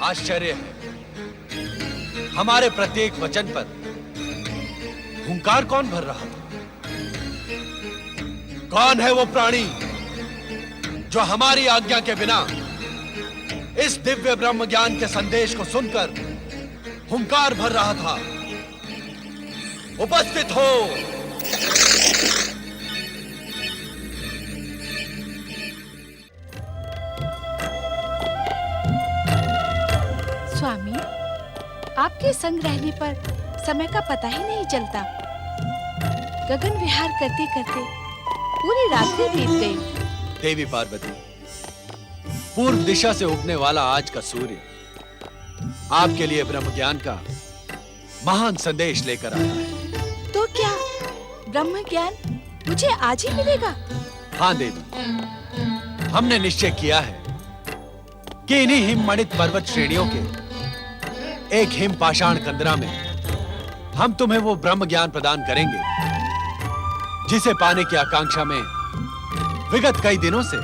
आश्चर्य है, हमारे प्रत्येक वचन पर हुंकार कौन भर रहा था? कौन है वो प्राणी जो हमारी आज्ञा के बिना इस दिव्य ब्रह्म ज्ञान के संदेश को सुनकर हुंकार भर रहा था? उपस्थित हो। स्वामी, आपके संग रहने पर समय का पता ही नहीं चलता। गगन विहार करते करते पूरी रात्रि बीत गई। देवी पार्वती, पूर्व दिशा से उगने वाला आज का सूर्य आपके लिए ब्रह्म ज्ञान का महान संदेश लेकर आया है। तो क्या ब्रह्म ज्ञान मुझे आज ही मिलेगा? हाँ देवी, हमने निश्चय किया है कि इन्हीं हिममणित पर्वत श्रेणियों के एक हिम पाषाण कंदरा में हम तुम्हें वो ब्रह्म ज्ञान प्रदान करेंगे जिसे पाने की आकांक्षा में विगत कई दिनों से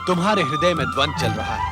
तुम्हारे हृदय में द्वंद्व चल रहा है।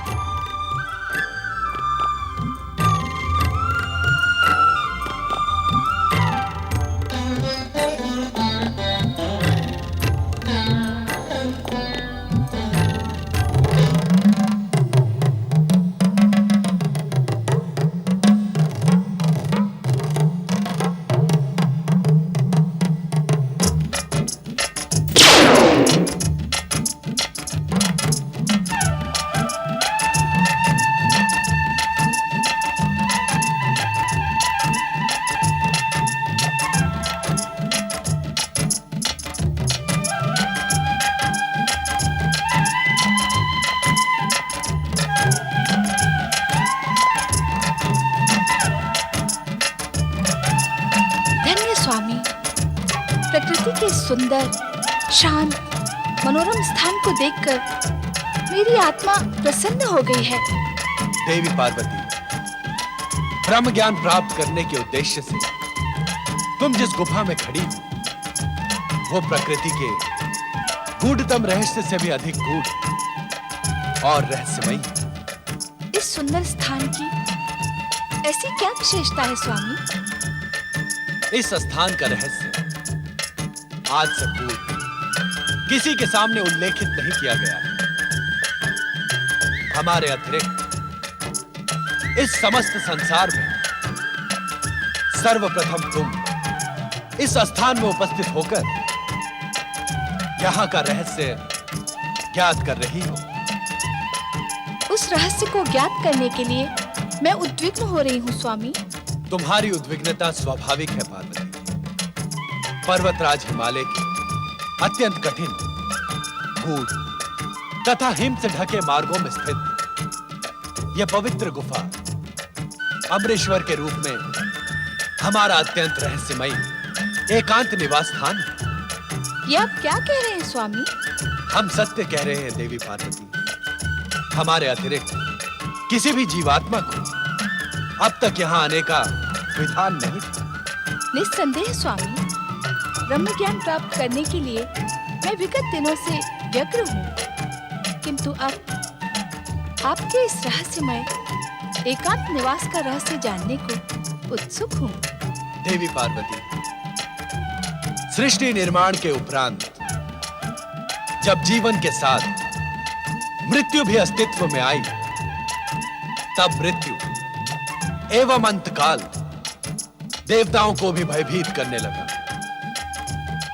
प्रकृति के सुंदर, शांत, मनोरम स्थान को देखकर मेरी आत्मा प्रसन्न हो गई है। देवी पार्वती, ब्रह्म ज्ञान प्राप्त करने के उद्देश्य से तुम जिस गुफा में खड़ी हो, वो प्रकृति के गूढ़तम रहस्य से भी अधिक गूढ़ और रहस्यमयी है। इस सुंदर स्थान की ऐसी क्या विशेषता है स्वामी? इस स्थान का रहस्य आज से पूर्व किसी के सामने उल्लेखित नहीं किया गया है। हमारे अतिरिक्त इस समस्त संसार में सर्वप्रथम तुम इस स्थान में उपस्थित होकर यहां का रहस्य ज्ञात कर रही हो। उस रहस्य को ज्ञात करने के लिए मैं उद्विग्न हो रही हूँ स्वामी। तुम्हारी उद्विग्नता स्वाभाविक है पार्वती। पर्वतराज हिमालय के अत्यंत कठिन, गूढ़ तथा हिम से ढके मार्गों में स्थित यह पवित्र गुफा अमरेश्वर के रूप में हमारा अत्यंत रहस्यमयी एकांत निवास स्थान है। ये आप क्या कह रहे हैं स्वामी? हम सत्य कह रहे हैं देवी पार्वती। हमारे अतिरिक्त किसी भी जीवात्मा को अब तक यहाँ आने का विधान नहीं था। निस्संदेह स्वामी, ब्रह्म ज्ञान प्राप्त करने के लिए मैं विगत दिनों से व्यग्र हूँ, किंतु अब आपके इस रहस्यमय एकांत निवास का रहस्य जानने को उत्सुक हूँ। देवी पार्वती, सृष्टि निर्माण के उपरांत जब जीवन के साथ मृत्यु भी अस्तित्व में आई, तब मृत्यु एवं अंतकाल देवताओं को भी भयभीत करने लगा।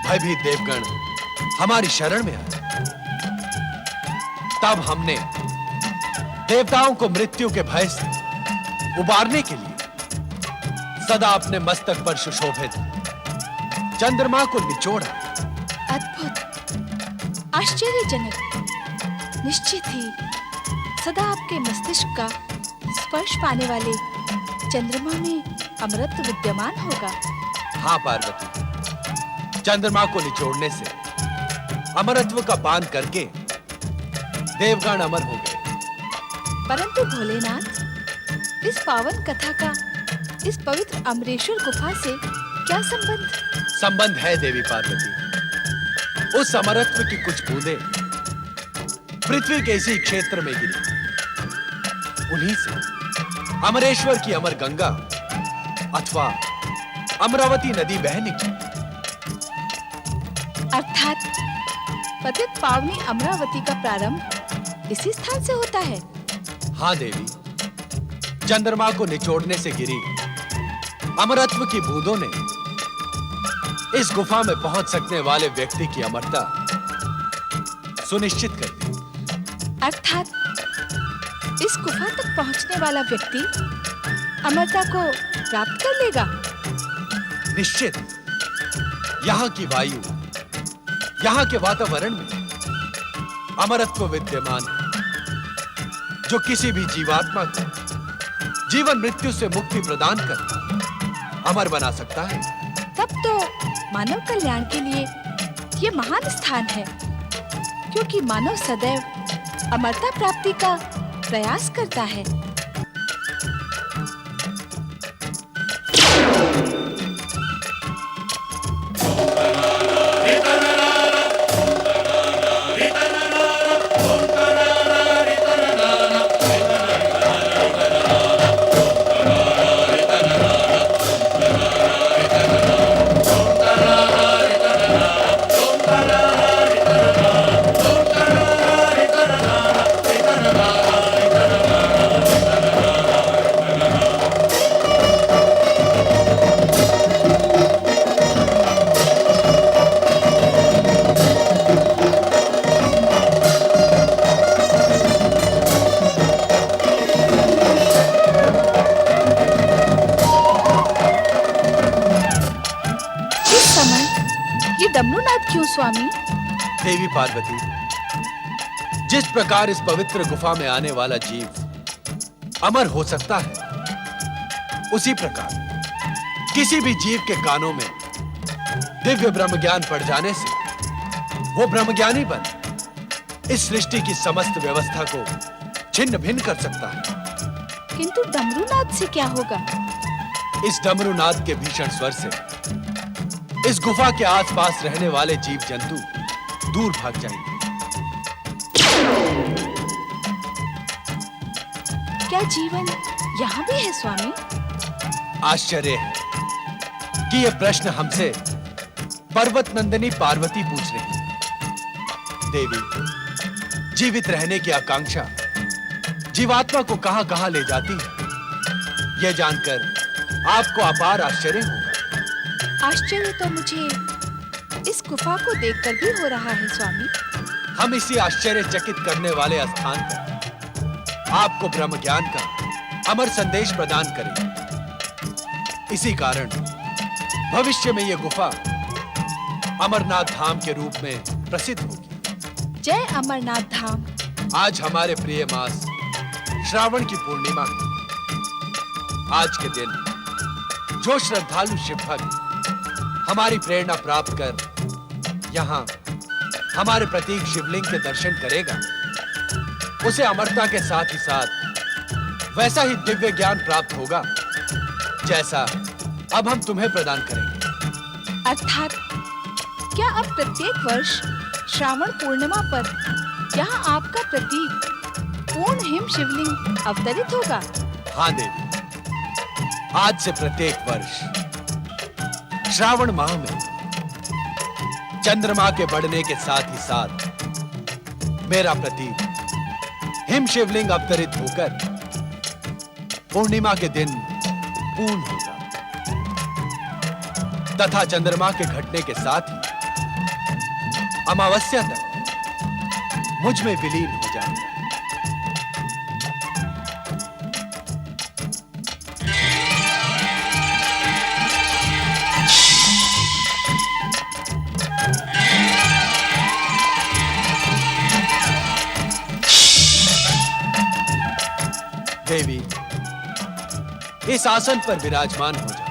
भयभीत देवगण हमारी शरण में आए। तब हमने देवताओं को मृत्यु के भय से उबारने के लिए सदा अपने मस्तक पर सुशोभित चंद्रमा को निचोड़ा। अद्भुत, आश्चर्यजनक। निश्चित ही सदा आपके मस्तिष्क का स्पर्श पाने वाले चंद्रमा में अमरत्व विद्यमान होगा। हाँ पार्वती, चंद्रमा को निचोड़ने से अमरत्व का पान करके देवगण अमर हो गए। परंतु भोलेनाथ, इस पावन कथा का इस पवित्र अमरेश्वर गुफा से क्या संबंध? संबंध है देवी पार्वती। उस अमरत्व की कुछ बूंदें पृथ्वी के इसी क्षेत्र में गिरी, उन्हीं से अमरेश्वर की अमर गंगा अथवा अमरावती नदी बह निकली। अर्थात पतित पावनी अमरावती का प्रारंभ इसी स्थान से होता है। हाँ देवी, चंद्रमा को निचोड़ने से गिरी अमरत्व की बूंदों ने इस गुफा में पहुंच सकने वाले व्यक्ति की अमरता सुनिश्चित कर दी। अर्थात इस गुफा तक पहुंचने वाला व्यक्ति अमरता को प्राप्त कर लेगा। निश्चित। यहाँ की वायु, यहाँ के वातावरण में अमरत्व विद्यमान है, जो किसी भी जीवात्मा को जीवन मृत्यु से मुक्ति प्रदान कर अमर बना सकता है। तब तो मानव कल्याण के लिए ये महान स्थान है, क्योंकि मानव सदैव अमरता प्राप्ति का प्रयास करता है। डमरूनाथ क्यों स्वामी? देवी पार्वती, जिस प्रकार इस पवित्र गुफा में आने वाला जीव अमर हो सकता है, उसी प्रकार किसी भी जीव के कानों में दिव्य ब्रह्म ज्ञान पड़ जाने से वो ब्रह्मज्ञानी बन इस सृष्टि की समस्त व्यवस्था को छिन्न भिन्न कर सकता है। किंतु डमरूनाथ से क्या होगा? इस डमरूनाथ के भीषण स्वर से इस गुफा के आसपास रहने वाले जीव जंतु दूर भाग जाएंगे। क्या जीवन यहाँ भी है स्वामी? आश्चर्य है कि यह प्रश्न हमसे पर्वत नंदिनी पार्वती पूछ रही है। देवी, जीवित रहने की आकांक्षा जीवात्मा को कहां-कहां ले जाती है, यह जानकर आपको अपार आश्चर्य होगा। आश्चर्य तो मुझे इस गुफा को देखकर भी हो रहा है स्वामी। हम इसी आश्चर्यचकित करने वाले स्थान पर आपको ब्रह्म ज्ञान का अमर संदेश प्रदान करें। इसी कारण भविष्य में यह गुफा अमरनाथ धाम के रूप में प्रसिद्ध होगी। जय अमरनाथ धाम। आज हमारे प्रिय मास श्रावण की पूर्णिमा है। आज के दिन जो श्रद्धालु शिव भक्त हमारी प्रेरणा प्राप्त कर यहाँ हमारे प्रतीक शिवलिंग के दर्शन करेगा, उसे अमरता के साथ ही साथ वैसा ही दिव्य ज्ञान प्राप्त होगा जैसा अब हम तुम्हें प्रदान करेंगे। अर्थात क्या अब प्रत्येक वर्ष श्रावण पूर्णिमा पर यहाँ आपका प्रतीक पूर्ण हिम शिवलिंग अवतरित होगा? हाँ देवी, आज से प्रत्येक वर्ष श्रावण माह में चंद्रमा के बढ़ने के साथ ही साथ मेरा प्रतीक हिम शिवलिंग अवतरित होकर पूर्णिमा के दिन पूर्ण होगा तथा चंद्रमा के घटने के साथ ही अमावस्या तक मुझ में विलीन हो जाएगा। देवी, इस आसन पर विराजमान हो जाओ।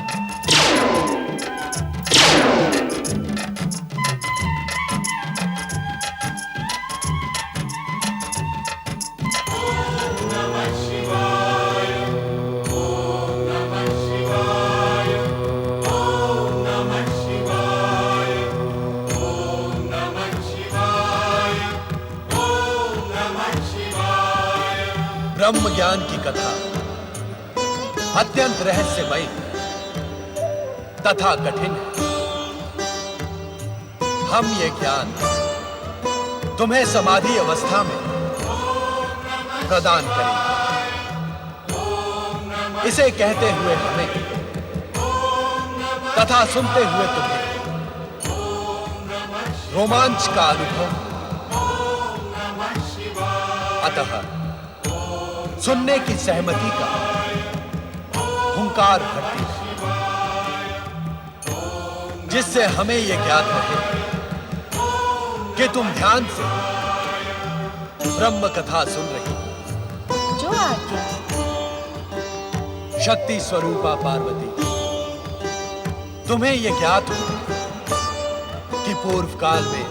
ब्रह्म ज्ञान की कथा अत्यंत रहस्यमय तथा कठिन है। हम ये ज्ञान तुम्हें समाधि अवस्था में प्रदान करेंगे। इसे कहते हुए हमें तथा सुनते हुए तुम्हें रोमांच का अनुभव, अतः सुनने की सहमति का हुंकार भरती है, जिससे हमें यह ज्ञात रहे कि तुम ध्यान से ब्रह्म कथा सुन रही हो। जो आज्ञा। शक्ति स्वरूपा पार्वती, तुम्हें यह ज्ञात हो कि पूर्व काल में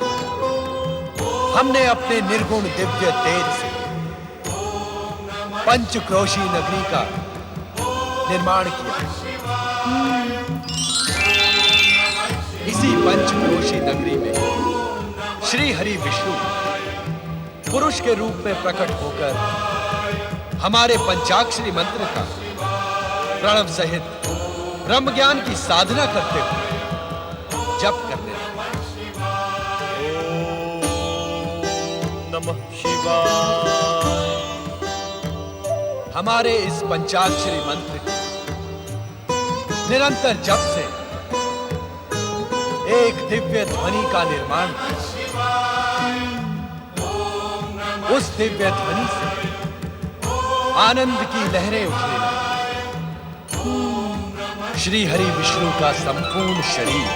हमने अपने निर्गुण दिव्य तेज से पंचक्रोशी नगरी का निर्माण किया। इसी पंचक्रोशी नगरी में श्री हरि विष्णु पुरुष के रूप में प्रकट होकर हमारे पंचाक्षरी मंत्र का प्रणव सहित ब्रह्म ज्ञान की साधना करते हुए जप करने लगे। ओम नमः शिवाय। हमारे इस पंचाक्षरी मंत्र के निरंतर जप से एक दिव्य ध्वनि का निर्माण हुआ। उस दिव्य ध्वनि से आनंद की लहरें उठने लगी। श्री हरि विष्णु का संपूर्ण शरीर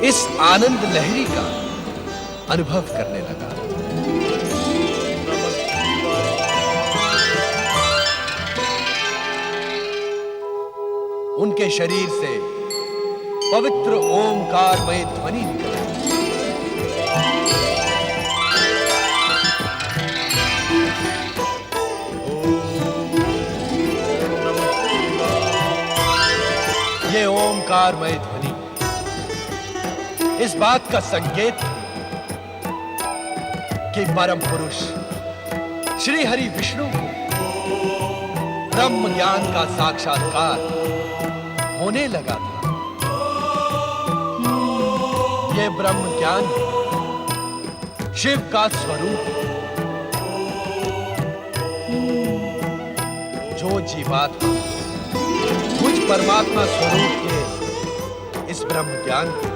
इस आनंद लहरी का अनुभव करने लगा। उनके शरीर से पवित्र ओमकारमय ध्वनि निकली। ये ओमकारमय ध्वनि इस बात का संकेत है कि परम पुरुष श्री हरि विष्णु को ब्रह्म ज्ञान का साक्षात्कार होने लगा था। ये ब्रह्म ज्ञान शिव का स्वरूप है। जो जीवात्मा मुझ परमात्मा स्वरूप के इस ब्रह्म ज्ञान को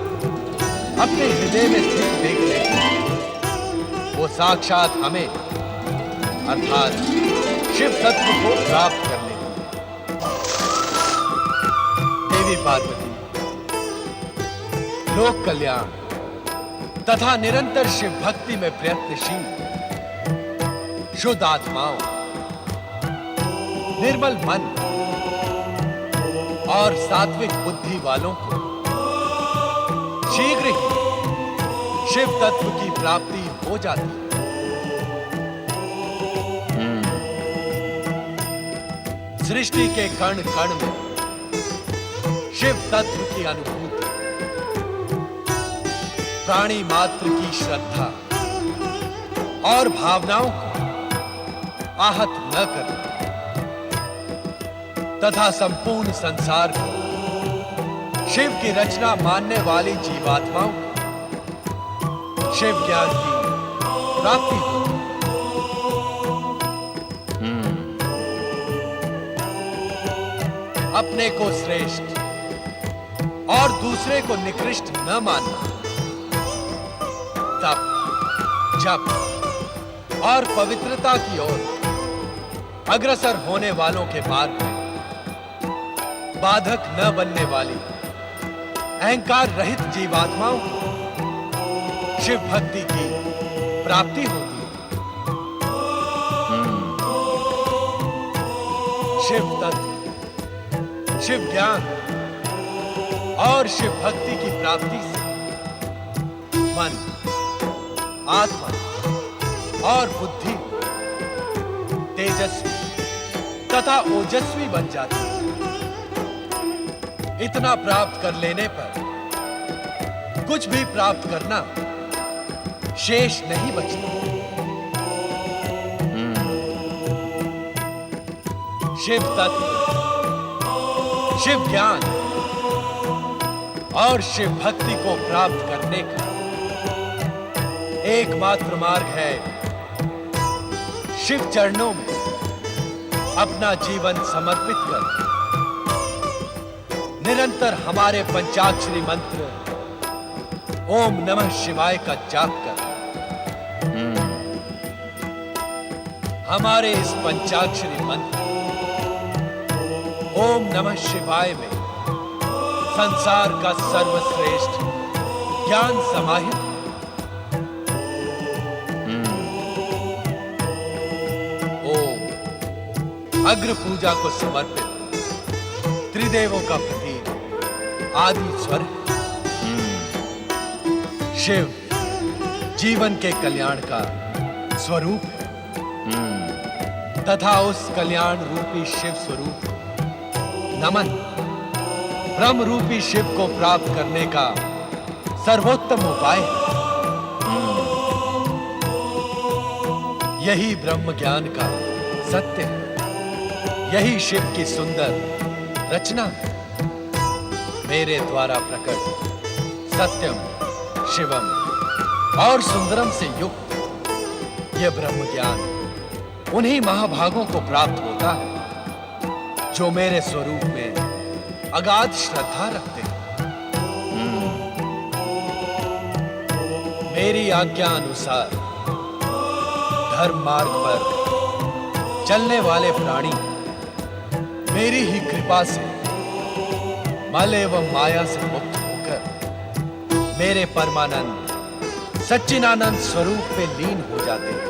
अपने हृदय में स्थित देख ले, वो साक्षात हमें अर्थात शिव तत्व को प्राप्त कर ले। देवी पार्वती लोक कल्याण तथा निरंतर शिव भक्ति में प्रयत्नशील शुद्ध आत्माओं, निर्मल मन और सात्विक बुद्धि वालों को शीघ्र ही शिव तत्व की प्राप्ति हो जाती है। सृष्टि के कण कण में शिव तत्व की अनुभूति, प्राणी मात्र की श्रद्धा और भावनाओं को आहत न कर तथा संपूर्ण संसार को शिव की रचना मानने वाली जीवात्माओं को शिव ज्ञान की प्राप्ति हो। अपने को श्रेष्ठ और दूसरे को निकृष्ट न मानना, तप, जप और पवित्रता की ओर अग्रसर होने वालों के मार्ग में बाधक न बनने वाली अहंकार रहित जीवात्माओं को शिव भक्ति की प्राप्ति होती है। शिव तत्व, शिव ज्ञान और शिव भक्ति की प्राप्ति से मन, आत्मा और बुद्धि तेजस्वी तथा ओजस्वी बन जाती है। इतना प्राप्त कर लेने पर कुछ भी प्राप्त करना शेष नहीं बचता। शिव तत्व शिव ज्ञान और शिव भक्ति को प्राप्त करने का एकमात्र मार्ग है शिव चरणों में अपना जीवन समर्पित कर निरंतर हमारे पंचाक्षरी मंत्र ओम नमः शिवाय का जाप कर। हमारे इस पंचाक्षरी मंत्र ओम नमः शिवाय में संसार का सर्वश्रेष्ठ ज्ञान समाहित है। ओम अग्र पूजा को समर्पित त्रिदेवों का प्रतीक आदि स्वर है। शिव जीवन के कल्याण का स्वरूप है तथा उस कल्याण रूपी शिव स्वरूप नमन ब्रह्म रूपी शिव को प्राप्त करने का सर्वोत्तम उपाय है। यही ब्रह्म ज्ञान का सत्य है, यही शिव की सुंदर रचना है। मेरे द्वारा प्रकट सत्यम शिवम और सुंदरम से युक्त यह ब्रह्म ज्ञान उन्हीं महाभागों को प्राप्त होता है जो मेरे स्वरूप में अगाध श्रद्धा रखते हैं। मेरी आज्ञा अनुसार धर्म मार्ग पर चलने वाले प्राणी मेरी ही कृपा से मल एवं माया से मुक्त होकर मेरे परमानंद सच्चिदानंद स्वरूप में लीन हो जाते हैं।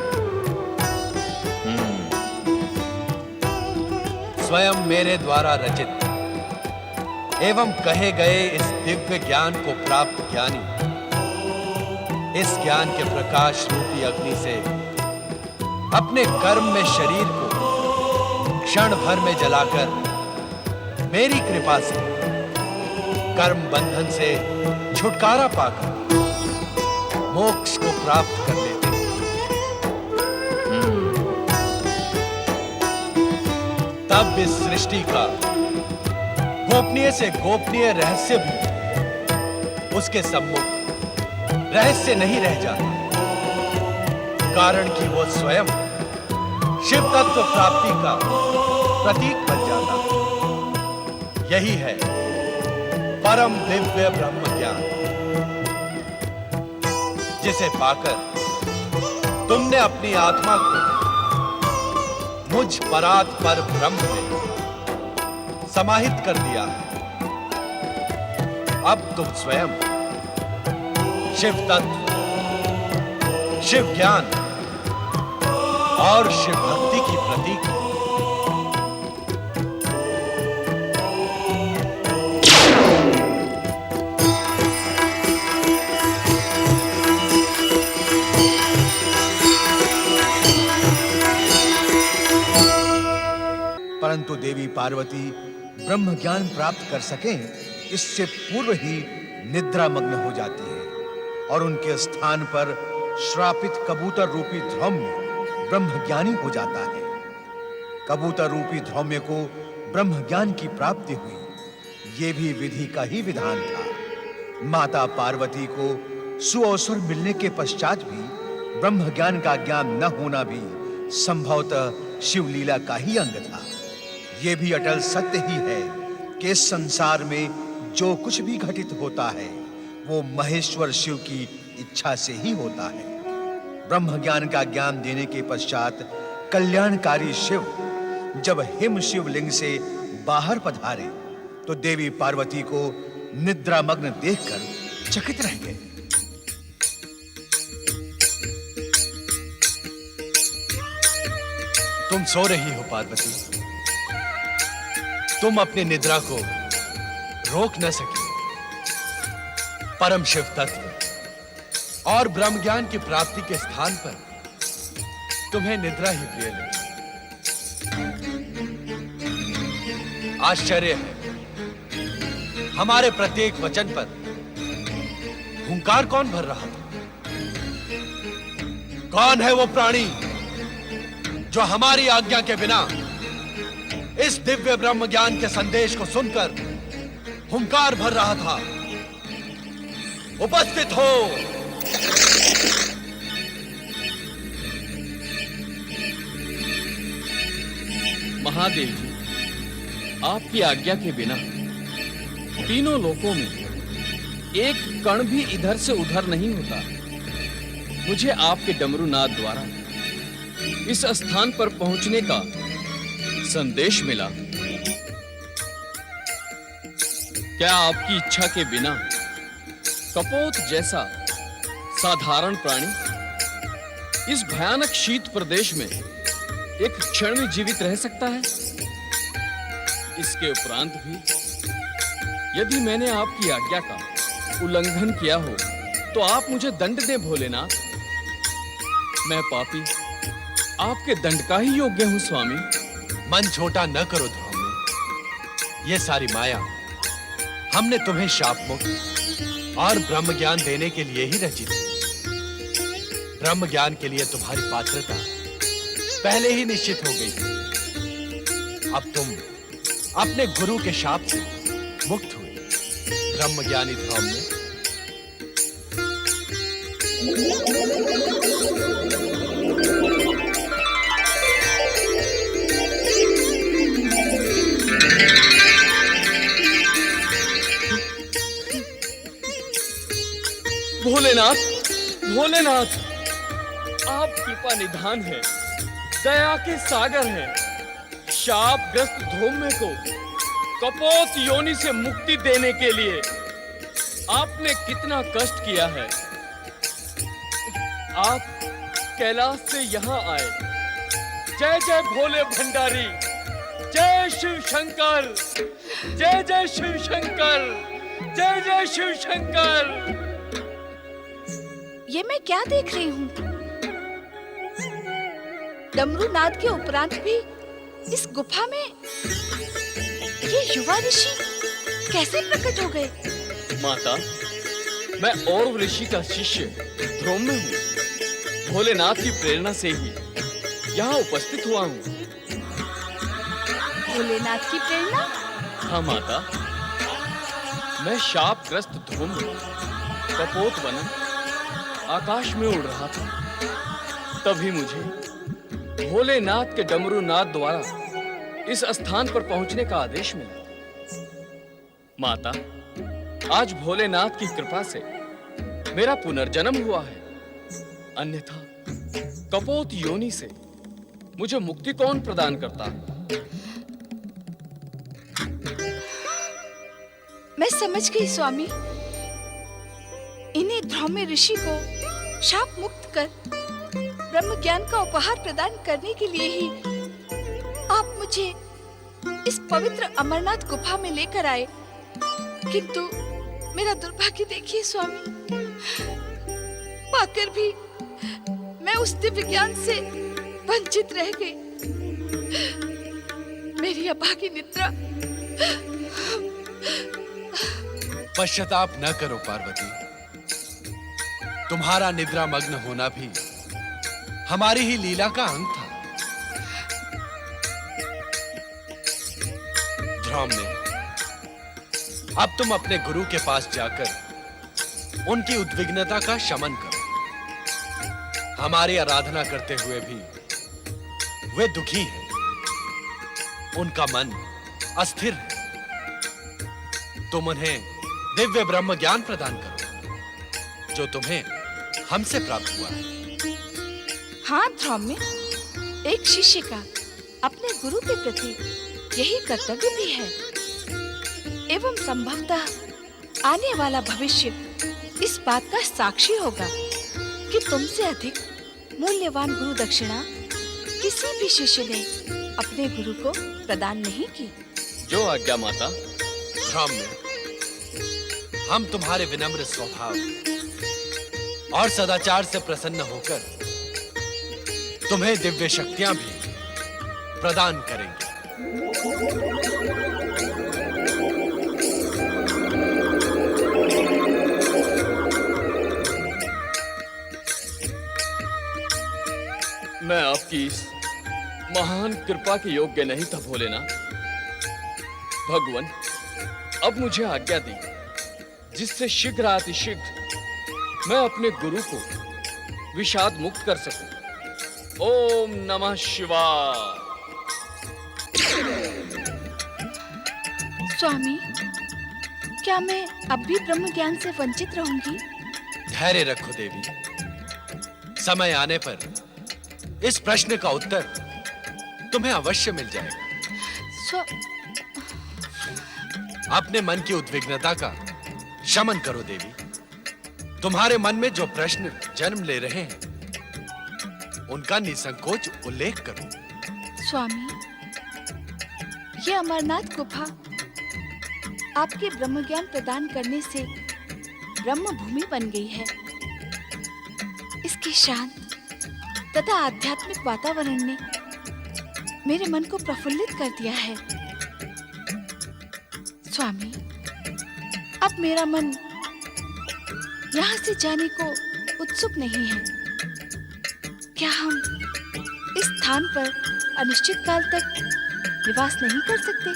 स्वयं मेरे द्वारा रचित एवं कहे गए इस दिव्य ज्ञान को प्राप्त ज्ञानी इस ज्ञान के प्रकाश रूपी अग्नि से अपने कर्म में शरीर को क्षण भर में जलाकर मेरी कृपा से कर्म बंधन से छुटकारा पाकर मोक्ष को प्राप्त कर लेते हैं। तब इस सृष्टि का गोपनीय से गोपनीय रहस्य भी उसके सम्मुख रहस्य नहीं रह जाता, कारण कि वो स्वयं शिव तत्व प्राप्ति का प्रतीक बन जाता है। यही है परम दिव्य ब्रह्म ज्ञान जिसे पाकर तुमने अपनी आत्मा को मुझ परात पर ब्रह्म में समाहित कर दिया है। अब तुम स्वयं शिव तत्व, शिव ज्ञान और शिव भक्ति की प्रतीक हो। परंतु देवी पार्वती ब्रह्म ज्ञान प्राप्त कर सकें इससे पूर्व ही निद्रा मग्न हो जाती है और उनके स्थान पर श्रापित कबूतर रूपी धौम्य ब्रह्म ज्ञानी हो जाता है। कबूतर रूपी धौम्य को ब्रह्म ज्ञान की प्राप्ति हुई, ये भी विधि का ही विधान था। माता पार्वती को सुअवसर मिलने के पश्चात भी ब्रह्म ज्ञान का ज्ञान न होना भी संभवतः शिवलीला का ही अंग था। ये भी अटल सत्य ही है कि इस संसार में जो कुछ भी घटित होता है वो महेश्वर शिव की इच्छा से ही होता है। ब्रह्म ज्ञान का ज्ञान देने के पश्चात कल्याणकारी शिव जब हिम शिवलिंग से बाहर पधारे तो देवी पार्वती को निद्रामग्न देखकर चकित रह गए। तुम सो रही हो पार्वती, तुम अपनी निद्रा को रोक न सकी। परम शिव तत्व और ब्रह्म ज्ञान की प्राप्ति के स्थान पर तुम्हें निद्रा ही प्रिय लगी। आश्चर्य है, हमारे प्रत्येक वचन पर हुंकार कौन भर रहा था? कौन है वो प्राणी जो हमारी आज्ञा के बिना इस दिव्य ब्रह्म ज्ञान के संदेश को सुनकर हुंकार भर रहा था। उपस्थित हो। महादेव जी, आपकी आज्ञा के बिना तीनों लोकों में एक कण भी इधर से उधर नहीं होता। मुझे आपके डमरू नाद द्वारा इस स्थान पर पहुंचने का संदेश मिला। क्या आपकी इच्छा के बिना कपोत जैसा साधारण प्राणी इस भयानक शीत प्रदेश में एक क्षण में जीवित रह सकता है? इसके उपरांत भी यदि मैंने आपकी आज्ञा का उल्लंघन किया हो तो आप मुझे दंड दें भोलेनाथ। मैं पापी आपके दंड का ही योग्य हूं स्वामी। मन छोटा न करो ध्रुव। ये सारी माया हमने तुम्हें शाप मुक्त और ब्रह्म ज्ञान देने के लिए ही रची थी। ब्रह्म ज्ञान के लिए तुम्हारी पात्रता पहले ही निश्चित हो गई थी। अब तुम अपने गुरु के शाप से मुक्त हुए। ब्रह्म ज्ञानी ध्रुव ने भोलेनाथ, भोलेनाथ, आप कृपा निधान है, दया के सागर हैं। शापग्रस्त धूम्य को कपोत योनि से मुक्ति देने के लिए आपने कितना कष्ट किया है। आप कैलाश से यहाँ आए। जय जय भोले भंडारी, जय शिव शंकर, जय जय शिव शंकर, जय जय शिव शंकर। ये मैं क्या देख रही हूँ? डमरू नाद के उपरांत भी इस गुफा में ये युवा ऋषि कैसे प्रकट हो गए? माता, मैं और ऋषि का शिष्य ध्रुव में हूँ। भोलेनाथ की प्रेरणा से ही यहाँ उपस्थित हुआ हूँ। भोलेनाथ की प्रेरणा? हाँ माता, मैं शापग्रस्त ध्रुव कपोत बनन आकाश में उड़ रहा था। तभी मुझे भोलेनाथ के डमरू नाद द्वारा इस स्थान पर पहुंचने का आदेश मिला। माता, आज भोलेनाथ की कृपा से मेरा पुनर्जन्म हुआ है। अन्यथा कपोत योनि से मुझे मुक्ति कौन प्रदान करता? मैं समझ गई स्वामी। इन्हीं ध्रुव ऋषि को शाप मुक्त कर ब्रह्म ज्ञान का उपहार प्रदान करने के लिए ही आप मुझे इस पवित्र अमरनाथ गुफा में लेकर आए। किंतु मेरा दुर्भाग्य देखिए स्वामी, पाकर भी मैं उस दिव्य ज्ञान से वंचित रह गई। मेरी अभागी निद्रा। पश्चाताप न करो पार्वती। तुम्हारा निद्रा मग्न होना भी हमारी ही लीला का अंग था। ध्रुव ने अब तुम अपने गुरु के पास जाकर उनकी उद्विग्नता का शमन करो। हमारी आराधना करते हुए भी वे दुखी हैं। उनका मन अस्थिर है। तुम उन्हें दिव्य ब्रह्म ज्ञान प्रदान करो जो तुम्हें हमसे प्राप्त हुआ है। हाँ ध्रुव में एक शिष्य का अपने गुरु के प्रति यही कर्तव्य भी है। एवं संभवतः आने वाला भविष्य इस बात का साक्षी होगा कि तुमसे अधिक मूल्यवान गुरु दक्षिणा किसी भी शिष्य ने अपने गुरु को प्रदान नहीं की। जो आज्ञा माता। ध्रुव में हम तुम्हारे विनम्र स्वभाव और सदाचार से प्रसन्न होकर तुम्हें दिव्य शक्तियां भी प्रदान करेंगे। मैं आपकी इस महान कृपा के योग्य नहीं था भोलेनाथ। भगवान, अब मुझे आज्ञा दी जिससे शीघ्र अतिशीघ्र मैं अपने गुरु को विषाद मुक्त कर सकूं। ओम नमः शिवाय। स्वामी, क्या मैं अब भी ब्रह्म ज्ञान से वंचित रहूंगी? धैर्य रखो देवी, समय आने पर इस प्रश्न का उत्तर तुम्हें अवश्य मिल जाएगा। अपने मन की उद्विग्नता का शमन करो देवी। तुम्हारे मन में जो प्रश्न जन्म ले रहे हैं उनका निसंकोच उल्लेख करो। स्वामी, ये अमरनाथ गुफा आपके ब्रह्म ज्ञान प्रदान करने से ब्रह्म भूमि बन गई है। इसके शांत तथा आध्यात्मिक वातावरण ने मेरे मन को प्रफुल्लित कर दिया है। स्वामी, अब मेरा मन यहाँ से जाने को उत्सुक नहीं है। क्या हम इस स्थान पर अनिश्चित काल तक निवास नहीं कर सकते?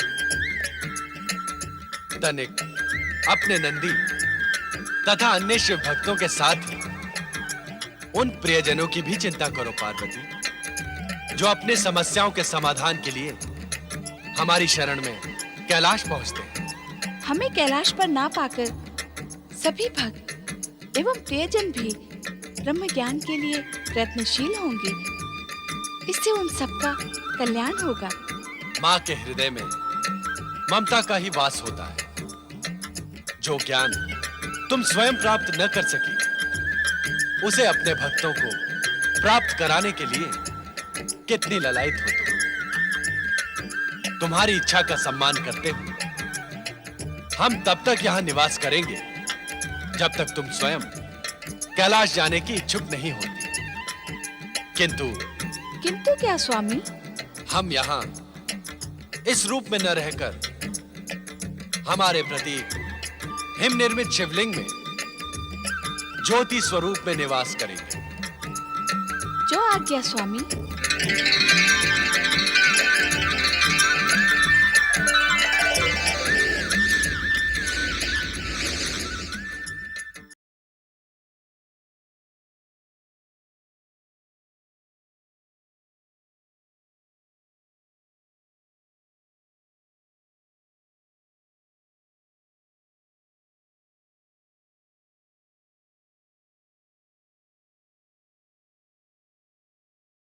तनिक अपने नंदी तथा अन्य शिव भक्तों के साथ ही उन प्रियजनों की भी चिंता करो पार्वती, जो अपने समस्याओं के समाधान के लिए हमारी शरण में कैलाश पहुंचते हैं। हमें कैलाश पर ना पाकर सभी भक्त एवं प्रियजन भी ब्रह्म ज्ञान के लिए प्रयत्नशील होंगे। इससे उन सबका कल्याण होगा। माँ के हृदय में ममता का ही वास होता है। जो ज्ञान तुम स्वयं प्राप्त न कर सकी, उसे अपने भक्तों को प्राप्त कराने के लिए कितनी ललायत हो तुम। तुम्हारी इच्छा का सम्मान करते हुए हम तब तक यहाँ निवास करेंगे जब तक तुम स्वयं कैलाश जाने की इच्छुक नहीं होती। किंतु क्या स्वामी? हम यहाँ इस रूप में न रहकर हमारे प्रति हिम निर्मित शिवलिंग में ज्योति स्वरूप में निवास करेंगे। जो आज्ञा स्वामी।